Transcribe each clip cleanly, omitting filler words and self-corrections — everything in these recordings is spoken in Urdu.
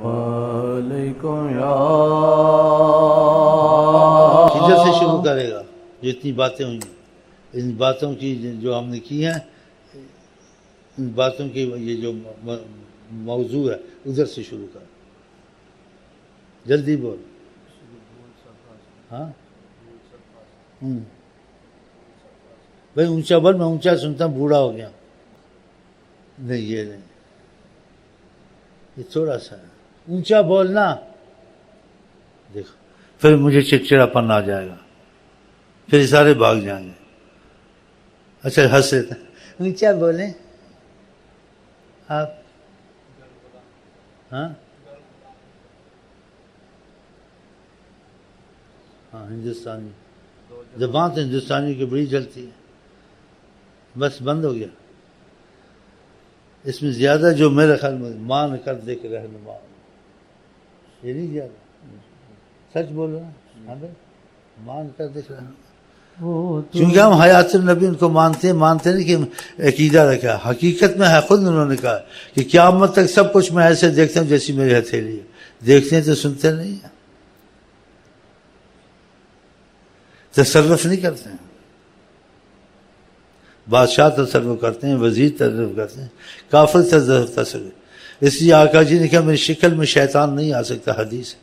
وعلیکم یا ہجرت سے شروع کرے گا. جتنی باتیں ہوئی ان باتوں کی جو ہم نے کی ہیں، ان باتوں کی یہ جو موضوع ہے ادھر سے شروع کر. جلدی بول. ہاں بھائی اونچا بول، میں اونچا سنتا ہوں، بوڑھا ہو گیا. نہیں یہ نہیں، یہ تھوڑا سا ہے. اونچا بولنا. دیکھو پھر مجھے چڑچڑاپن آ جائے گا، پھر سارے بھاگ جائیں گے. اچھا ہنس رہے تھے. اونچا بولیں آپ. ہاں ہاں ہندوستانی زبان تو ہندوستانی کی بڑی جلتی ہے. بس بند ہو گیا. اس میں زیادہ جو میرے خیال میں مان کر دے کے رہنما، یہ نہیں زیادہ. سچ بول رہا ہوں. ہاں بھائی مان کر دے کے رہنما، کیونکہ ہم حیات النبی ان کو مانتے نہیں کہ عقیدہ رکھا. حقیقت میں ہے، خود انہوں نے کہا کہ قیامت تک سب کچھ میں ایسے دیکھتا ہوں جیسی میری ہتھیلی ہے. دیکھتے ہیں تو سنتے نہیں ہیں، تصرف نہیں کرتے ہیں. بادشاہ تصرف کرتے ہیں، وزیر تصرف کرتے ہیں، کافر تصرف. اس لیے آقا جی نے کہا میری شکل میں شیطان نہیں آ سکتا. حدیث ہے.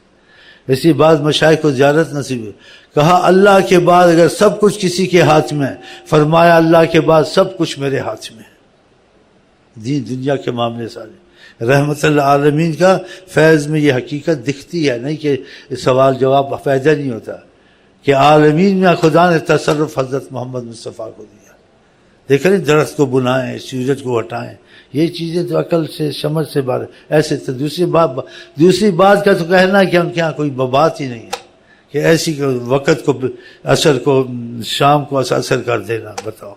اسی بعد مشائخ کو زیارت نصیب ہے. کہا اللہ کے بعد اگر سب کچھ کسی کے ہاتھ میں ہے، فرمایا اللہ کے بعد سب کچھ میرے ہاتھ میں ہے. دین دنیا کے معاملے سارے رحمت اللہ عالمین کا فیض میں یہ حقیقت دکھتی ہے. نہیں کہ سوال جواب پیدا نہیں ہوتا کہ عالمین میں خدا نے تصرف حضرت محمد مصطفیٰ کو دیا. دیکھیں درخت کو بنائیں، سورج کو ہٹائیں، یہ چیزیں تو عقل سے سمجھ سے باہر. ایسے تو دوسری بات کا تو کہنا کہ ہم کیا کوئی بات ہی نہیں ہے کہ ایسی وقت کو اثر کو شام کو اثر کر دینا. بتاؤ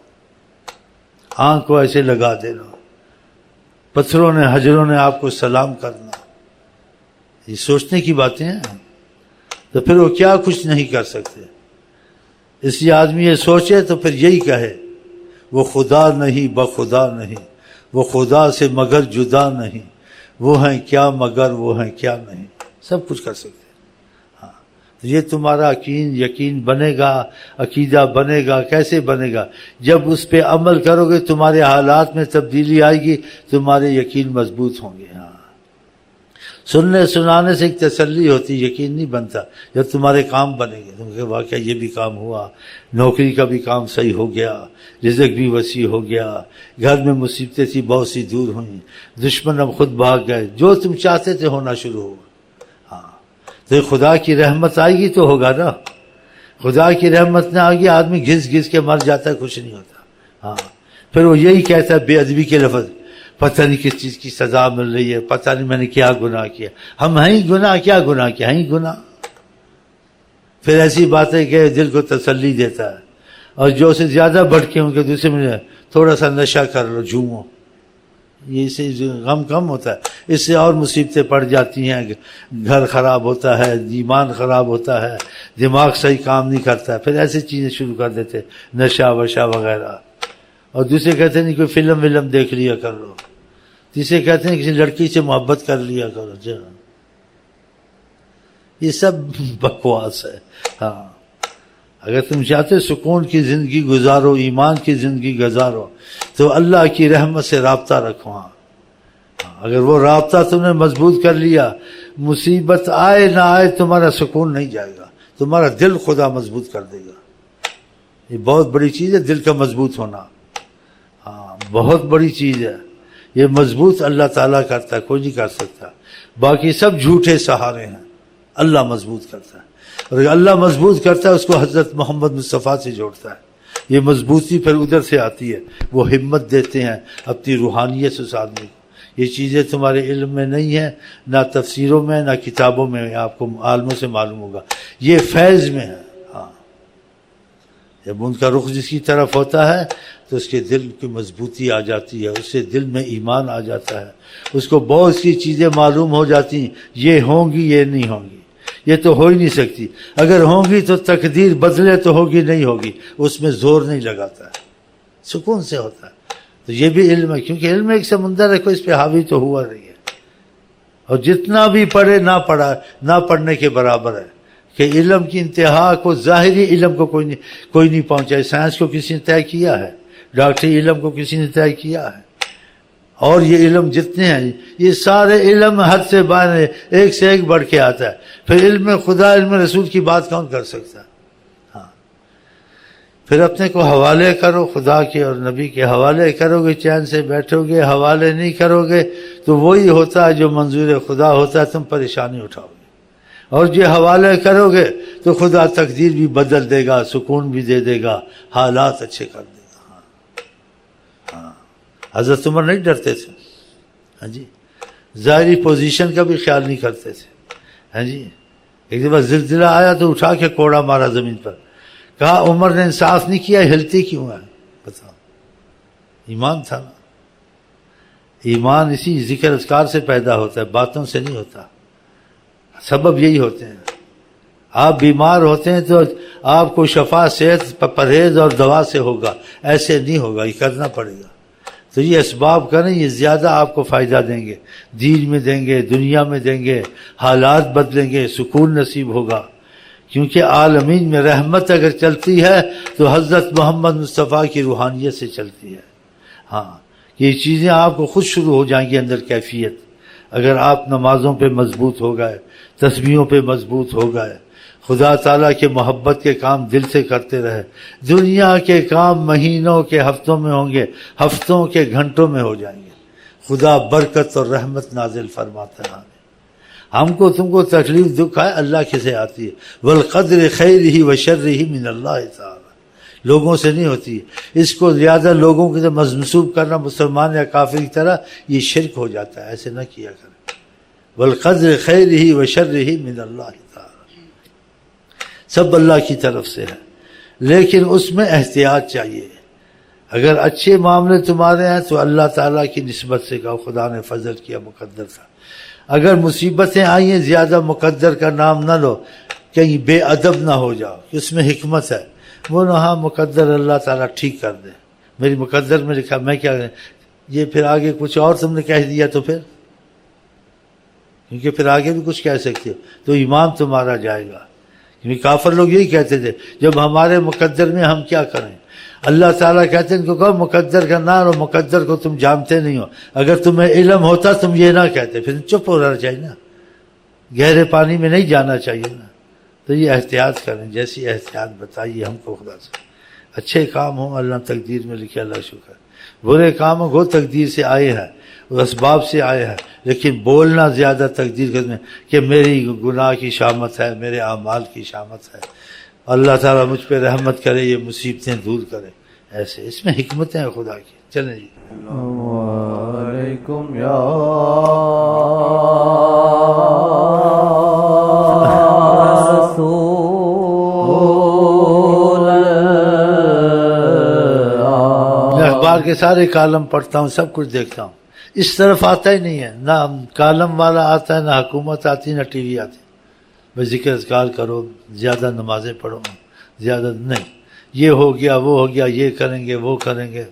آنکھ کو ایسے لگا دینا، پتھروں نے حجروں نے آپ کو سلام کرنا، یہ سوچنے کی باتیں ہیں. تو پھر وہ کیا کچھ نہیں کر سکتے. اس لیے آدمی یہ سوچے تو پھر یہی کہے وہ خدا نہیں بخدا نہیں، وہ خدا سے مگر جدا نہیں، وہ ہیں کیا مگر وہ ہیں کیا نہیں. سب کچھ کر سکتے. ہاں یہ تمہارا یقین بنے گا، عقیدہ بنے گا. کیسے بنے گا؟ جب اس پہ عمل کرو گے تمہارے حالات میں تبدیلی آئے گی، تمہارے یقین مضبوط ہوں گے. ہاں سننے سنانے سے ایک تسلی ہوتی، یقین نہیں بنتا. جب تمہارے کام بنے گے تم کہ واقعہ یہ بھی کام ہوا، نوکری کا بھی کام صحیح ہو گیا، رزق بھی وسیع ہو گیا، گھر میں مصیبتیں تھی بہت سی دور ہوئیں، دشمن اب خود بھاگ گئے، جو تم چاہتے تھے ہونا شروع ہوا. ہاں تو خدا کی رحمت آئے گی تو ہوگا نا. خدا کی رحمت نہ آئے گی آدمی گھس گھس کے مر جاتا ہے، کچھ نہیں ہوتا. ہاں پھر وہ یہی کہتا ہے بے ادبی کے لفظ، پتہ نہیں کس چیز کی سزا مل رہی ہے، پتہ نہیں میں نے کیا گناہ کیا. ہم ہیں گناہ، کیا گناہ کیا، ہیں گناہ. پھر ایسی باتیں کہ دل کو تسلی دیتا ہے. اور جو سے زیادہ بھٹکے ہوں کہ دوسرے میں تھوڑا سا نشہ کر لو، جھومو، یہ اس سے غم کم ہوتا ہے. اس سے اور مصیبتیں پڑ جاتی ہیں. گھر خراب ہوتا ہے، ایمان خراب ہوتا ہے، دماغ صحیح کام نہیں کرتا. پھر ایسی چیزیں شروع کر دیتے، نشہ وشہ وغیرہ. اور دوسرے کہتے ہیں نہیں کوئی فلم ولم دیکھ لیا کر لو. تیسرے کہتے ہیں کسی لڑکی سے محبت کر لیا کرو. یہ سب بکواس ہے. ہاں اگر تم چاہتے سکون کی زندگی گزارو، ایمان کی زندگی گزارو، تو اللہ کی رحمت سے رابطہ رکھو. ہاں اگر وہ رابطہ تم نے مضبوط کر لیا، مصیبت آئے نہ آئے تمہارا سکون نہیں جائے گا، تمہارا دل خدا مضبوط کر دے گا. یہ بہت بڑی چیز ہے دل کا مضبوط ہونا. ہاں بہت بڑی چیز ہے. یہ مضبوط اللہ تعالیٰ کرتا ہے، کوئی نہیں کر سکتا. باقی سب جھوٹے سہارے ہیں، اللہ مضبوط کرتا ہے. اور اللہ مضبوط کرتا ہے اس کو حضرت محمد مصطفیٰ سے جوڑتا ہے. یہ مضبوطی پھر ادھر سے آتی ہے. وہ ہمت دیتے ہیں اپنی روحانیت سے اس آدمی کو. یہ چیزیں تمہارے علم میں نہیں ہیں، نہ تفسیروں میں، نہ کتابوں میں. آپ کو عالموں سے معلوم ہوگا، یہ فیض میں ہے. ہاں جب ان کا رخ جس کی طرف ہوتا ہے تو اس کے دل کی مضبوطی آ جاتی ہے، اس سے دل میں ایمان آ جاتا ہے. اس کو بہت سی چیزیں معلوم ہو جاتی ہیں، یہ ہوں گی یہ نہیں ہوں گی، یہ تو ہو ہی نہیں سکتی. اگر ہوں گی تو تقدیر بدلے تو ہوگی، نہیں ہوگی اس میں زور نہیں لگاتا ہے، سکون سے ہوتا ہے. تو یہ بھی علم ہے، کیونکہ علم ایک سمندر ہے، کوئی اس پہ حاوی تو ہوا نہیں ہے. اور جتنا بھی پڑھے نہ پڑھنے کے برابر ہے کہ علم کی انتہا کو ظاہری علم کو کوئی نہیں پہنچا. سائنس کو کسی نے طے کیا ہے, ڈاکٹری علم کو کسی نے طے کیا ہے, اور یہ علم جتنے ہیں یہ سارے علم حد سے باہر ایک سے ایک بڑھ کے آتا ہے. پھر علم خدا علم رسول کی بات کون کر سکتا ہے؟ ہاں, پھر اپنے کو حوالے کرو, خدا کے اور نبی کے حوالے کرو گے, چین سے بیٹھو گے. حوالے نہیں کرو گے تو وہی ہوتا ہے جو منظور خدا ہوتا ہے, تم پریشانی اٹھاؤ گے. اور جو حوالے کرو گے تو خدا تقدیر بھی بدل دے گا, سکون بھی دے دے گا, حالات اچھے کر دے گا. ہاں, حضرت عمر نہیں ڈرتے تھے. ہاں جی, ظاہری پوزیشن کا بھی خیال نہیں کرتے تھے. ہاں جی, ایک دفعہ زلزلہ آیا تو اٹھا کے کوڑا مارا زمین پر, کہا عمر نے انصاف نہیں کیا, ہلتی کیوں ہے؟ بتاؤ, ایمان تھا نا. ایمان اسی ذکر اذکار سے پیدا ہوتا ہے, باتوں سے نہیں ہوتا. سبب یہی ہوتے ہیں. آپ بیمار ہوتے ہیں تو آپ کو شفا, صحت, پرہیز اور دوا سے ہوگا, ایسے نہیں ہوگا, یہ کرنا پڑے گا. تو یہ اسباب کریں, یہ زیادہ آپ کو فائدہ دیں گے, دین میں دیں گے, دنیا میں دیں گے, حالات بدلیں گے, سکون نصیب ہوگا. کیونکہ عالمین میں رحمت اگر چلتی ہے تو حضرت محمد مصطفیٰ کی روحانیت سے چلتی ہے. ہاں, یہ چیزیں آپ کو خود شروع ہو جائیں گی اندر کیفیت. اگر آپ نمازوں پہ مضبوط ہو گئے, تسبیحوں پہ مضبوط ہو گئے, خدا تعالیٰ کے محبت کے کام دل سے کرتے رہے, دنیا کے کام مہینوں کے ہفتوں میں ہوں گے, ہفتوں کے گھنٹوں میں ہو جائیں گے. خدا برکت اور رحمت نازل فرماتا ہے. ہم کو تم کو تکلیف دکھ ہے, اللہ کسے آتی ہے؟ والقدر خیرہ و شرہ من اللہ تعالی, لوگوں سے نہیں ہوتی. اس کو زیادہ لوگوں کی طرح منسوب کرنا مسلمان یا کافر کی طرح یہ شرک ہو جاتا ہے. ایسے نہ کیا کریں. والقدر خیرہ و شرہ من اللہ تعالی, سب اللہ کی طرف سے ہے, لیکن اس میں احتیاط چاہیے. اگر اچھے معاملے تمہارے ہیں تو اللہ تعالیٰ کی نسبت سے کہو خدا نے فضل کیا, مقدر تھا. اگر مصیبتیں آئی ہیں زیادہ مقدر کا نام نہ لو, کہیں بے ادب نہ ہو جاؤ کہ اس میں حکمت ہے. وہ ہاں مقدر اللہ تعالیٰ ٹھیک کر دے, میری مقدر میں لکھا, میں کیا کریں. یہ پھر آگے کچھ اور تم نے کہہ دیا تو پھر, کیونکہ پھر آگے بھی کچھ کہہ سکتے ہو تو ایمان تمہارا جائے گا. کیونکہ کافر لوگ یہی کہتے تھے جب ہمارے مقدر میں ہم کیا کریں. اللہ تعالیٰ کہتے ہیں ان کو کہو مقدر کا نام, اور مقدر کو تم جانتے نہیں ہو. اگر تمہیں علم ہوتا تم یہ نہ کہتے, پھر چپ ہو رہنا چاہیے نا, گہرے پانی میں نہیں جانا چاہیے نا. تو یہ احتیاط کریں, جیسی احتیاط بتائیے ہم کو خدا سے. اچھے کام ہوں اللہ تقدیر میں لکھے, اللہ شکر. برے کام ہوں وہ تقدیر سے آئے ہیں, وہ اسباب سے آئے ہیں, لیکن بولنا زیادہ تقدیر کرنے کہ میری گناہ کی شامت ہے, میرے اعمال کی شامت ہے, اللہ تعالیٰ مجھ پہ رحمت کرے, یہ مصیبتیں دور کرے. ایسے اس میں حکمتیں ہیں خدا کی. چلیں جی. علیکم یا میں اخبار کے سارے کالم پڑھتا ہوں, سب کچھ دیکھتا ہوں, اس طرف آتا ہی نہیں ہے, نہ کالم والا آتا ہے, نہ حکومت آتی, نہ ٹی وی آتی. بس ذکر اذکار کرو, زیادہ نمازیں پڑھو, زیادہ نہیں. یہ ہو گیا, وہ ہو گیا, یہ کریں گے, وہ کریں گے,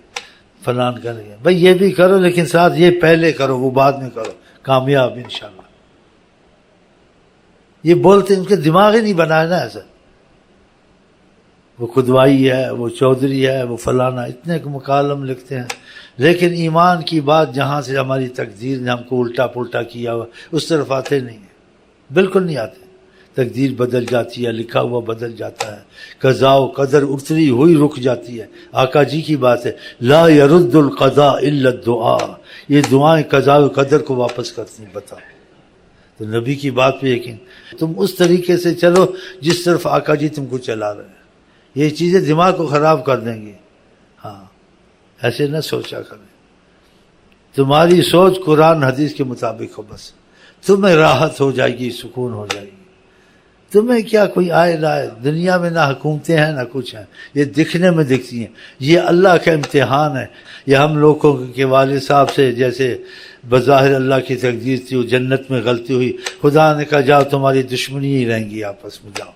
فلان کریں گے. بھائی یہ بھی کرو, لیکن ساتھ یہ پہلے کرو, وہ بعد میں کرو, کامیاب انشاءاللہ. یہ بولتے ان کے دماغ ہی نہیں بنایا نا ایسا. وہ خدوائی ہے, وہ چودھری ہے, وہ فلانا, اتنے مکالم لکھتے ہیں, لیکن ایمان کی بات جہاں سے ہماری تقدیر نے ہم کو الٹا پلٹا کیا ہوا اس طرف آتے نہیں ہیں, بالکل نہیں آتے. تقدیر بدل جاتی ہے, لکھا ہوا بدل جاتا ہے, قضاء و قدر اتری ہوئی رک جاتی ہے. آقا جی کی بات ہے, لا يرد القضاء الا الدعاء, یہ دعائیں قضاء و قدر کو واپس کرتی ہیں. بتاؤ, تو نبی کی بات پہ یقین. تم اس طریقے سے چلو جس طرف آقا جی تم کو چلا رہے ہیں. یہ چیزیں دماغ کو خراب کر دیں گی. ہاں, ایسے نہ سوچا کریں. تمہاری سوچ قرآن حدیث کے مطابق ہو, بس تمہیں راحت ہو جائے گی, سکون ہو جائے گی. تمہیں کیا کوئی آئے نہ آئے, دنیا میں نہ حکومتیں ہیں نہ کچھ ہیں, یہ دکھنے میں دکھتی ہیں. یہ اللہ کا امتحان ہے. یہ ہم لوگوں کے والد صاحب سے جیسے بظاہر اللہ کی تقدیر تھی, وہ جنت میں غلطی ہوئی, خدا نے کہا جاؤ تمہاری دشمنی ہی رہیں گی آپس میں, جاؤ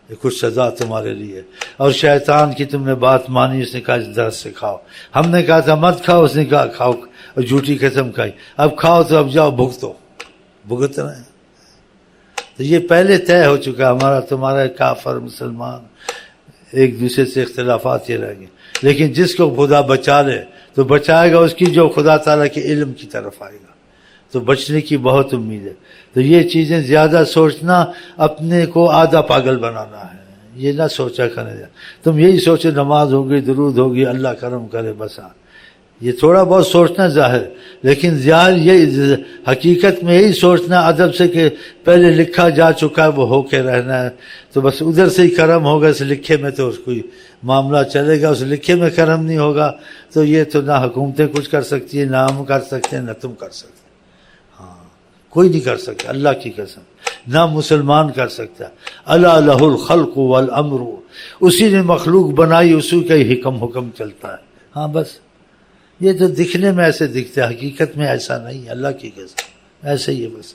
یہ کچھ سزا تمہارے لیے. اور شیطان کی تم نے بات مانی, اس نے کہا اس درس سے کھاؤ. ہم نے کہا تھا مت کھاؤ, اس نے کہا کھاؤ, اور جھوٹی قسم کھائی. اب کھاؤ تو اب جاؤ بھگتو. بھگت رہے ہیں. تو یہ پہلے طے ہو چکا ہمارا تمہارا کافر مسلمان ایک دوسرے سے اختلافات یہ رہ گئے. لیکن جس کو خدا بچا لے تو بچائے گا اس کی جو خدا تعالیٰ کے علم کی طرف آئے گا, تو بچنے کی بہت امید ہے. تو یہ چیزیں زیادہ سوچنا اپنے کو آدھا پاگل بنانا ہے, یہ نہ سوچا کرنے دیا. تم یہی سوچو نماز ہوگی, درود ہوگی, اللہ کرم کرے, بس. یہ تھوڑا بہت سوچنا ظاہر, لیکن ظاہر یہ حقیقت میں یہی سوچنا ادب سے کہ پہلے لکھا جا چکا ہے وہ ہو کے رہنا ہے, تو بس ادھر سے ہی کرم ہوگا. اس لکھے میں تو کوئی معاملہ چلے گا, اس لکھے میں کرم نہیں ہوگا تو یہ تو نہ حکومتیں کچھ کر سکتی ہیں, نہ ہم کر سکتے ہیں, نہ تم کر سکتے. ہاں, کوئی نہیں کر سکتا, اللہ کی قسم, نہ مسلمان کر سکتا. الا لہ الخلق والامر, اسی نے مخلوق بنائی, اسی کا ہی حکم چلتا ہے. ہاں بس, یہ تو دکھنے میں ایسے دکھتا ہے, حقیقت میں ایسا نہیں, اللہ کی قسم ایسے ہی ہے بس.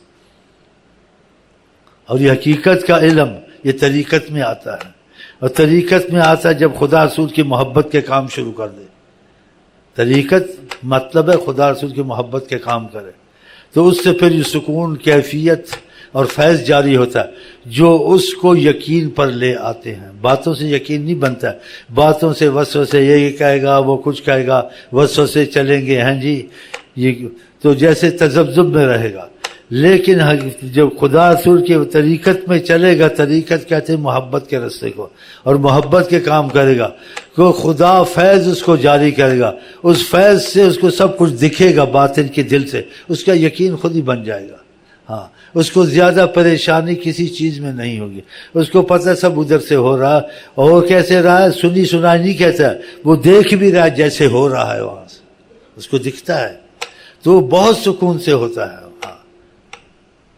اور یہ حقیقت کا علم یہ طریقت میں آتا ہے, اور طریقت میں آتا ہے جب خدا رسول کی محبت کے کام شروع کر دے. طریقت مطلب ہے خدا رسول کی محبت کے کام کرے, تو اس سے پھر یہ سکون, کیفیت اور فیض جاری ہوتا ہے جو اس کو یقین پر لے آتے ہیں. باتوں سے یقین نہیں بنتا ہے, باتوں سے وسوسے, یہ کہے گا وہ کچھ کہے گا, وسوسے چلیں گے, ہیں جی یہ تو جیسے تذبذب میں رہے گا. لیکن جب خدا رسول کے طریقت میں چلے گا, طریقت کہتے ہیں محبت کے رستے کو, اور محبت کے کام کرے گا تو خدا فیض اس کو جاری کرے گا. اس فیض سے اس کو سب کچھ دکھے گا باطن کے دل سے, اس کا یقین خود ہی بن جائے گا. ہاں, اس کو زیادہ پریشانی کسی چیز میں نہیں ہوگی. اس کو پتہ سب ادھر سے ہو رہا, اور کیسے رہا ہے سنی سنائی نہیں کہتا ہے, وہ دیکھ بھی رہا ہے جیسے ہو رہا ہے وہاں سے, اس کو دکھتا ہے, تو بہت سکون سے ہوتا ہے. ہاں,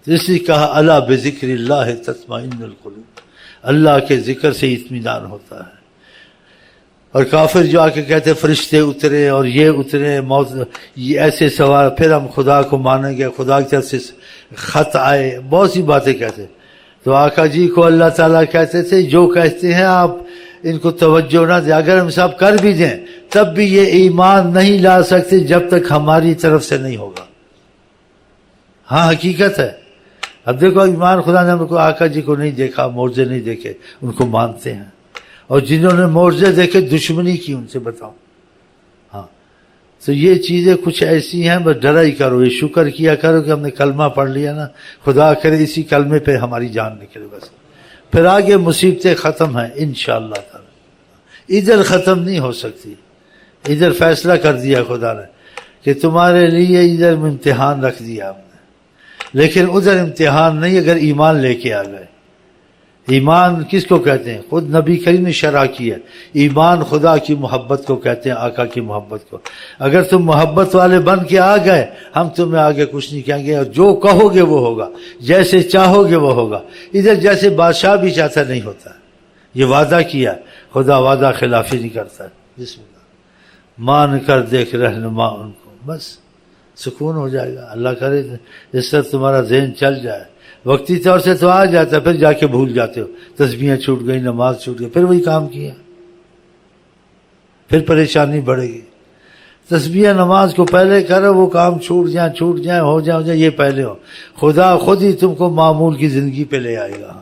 اس لیے کہا الا بذکر اللہ تطمئن القلوب, اللہ کے ذکر سے اطمینان ہوتا ہے. اور کافر جو آ کے کہتے فرشتے اترے اور یہ اترے, موت, یہ ایسے سوال, پھر ہم خدا کو مانیں گے, خدا کی طرف سے خط آئے, بہت سی باتیں کہتے. تو آقا جی کو اللہ تعالیٰ کہتے تھے جو کہتے ہیں آپ ان کو توجہ نہ دیں, اگر ہم سب کر بھی دیں تب بھی یہ ایمان نہیں لا سکتے جب تک ہماری طرف سے نہیں ہوگا. ہاں حقیقت ہے. اب دیکھو ایمان خدا نے ہم کو آقا جی کو نہیں دیکھا, معجزے نہیں دیکھے, ان کو مانتے ہیں. اور جنہوں نے معجزے دیکھے دشمنی کی ان سے بتاؤ. ہاں, تو یہ چیزیں کچھ ایسی ہیں, بس ڈرا ہی کرو, یہ شکر کیا کرو کہ ہم نے کلمہ پڑھ لیا نا, خدا کرے اسی کلمے پہ ہماری جان نکلے بس. پھر آگے مصیبتیں ختم ہیں انشاءاللہ تعالی. ادھر ختم نہیں ہو سکتی, ادھر فیصلہ کر دیا خدا نے کہ تمہارے لیے ادھر امتحان رکھ دیا ہم نے, لیکن ادھر امتحان نہیں اگر ایمان لے کے آ گئے. ایمان کس کو کہتے ہیں؟ خود نبی کریم نے شرح کی ہے. ایمان خدا کی محبت کو کہتے ہیں, آقا کی محبت کو. اگر تم محبت والے بن کے آ گئے, ہم تمہیں آگے کچھ نہیں کہیں گے, اور جو کہو گے وہ ہوگا, جیسے چاہو گے وہ ہوگا. ادھر جیسے بادشاہ بھی چاہتا نہیں ہوتا, یہ وعدہ کیا, خدا وعدہ خلافی نہیں کرتا. بسم اللہ, مان کر دیکھ رہنما ان کو, بس سکون ہو جائے گا. اللہ کرے اس طرح تمہارا ذہن چل جائے. وقتی طور سے تو آ جاتا ہے, پھر جا کے بھول جاتے ہو, تسبیحیں چھوٹ گئی, نماز چھوٹ گئی, پھر وہی کام کیا, پھر پریشانی بڑھے گی. تسبیح نماز کو پہلے کرو, وہ کام چھوٹ جائیں, ہو جائیں, یہ پہلے ہو. خدا خود ہی تم کو معمول کی زندگی پہ لے آئے گا.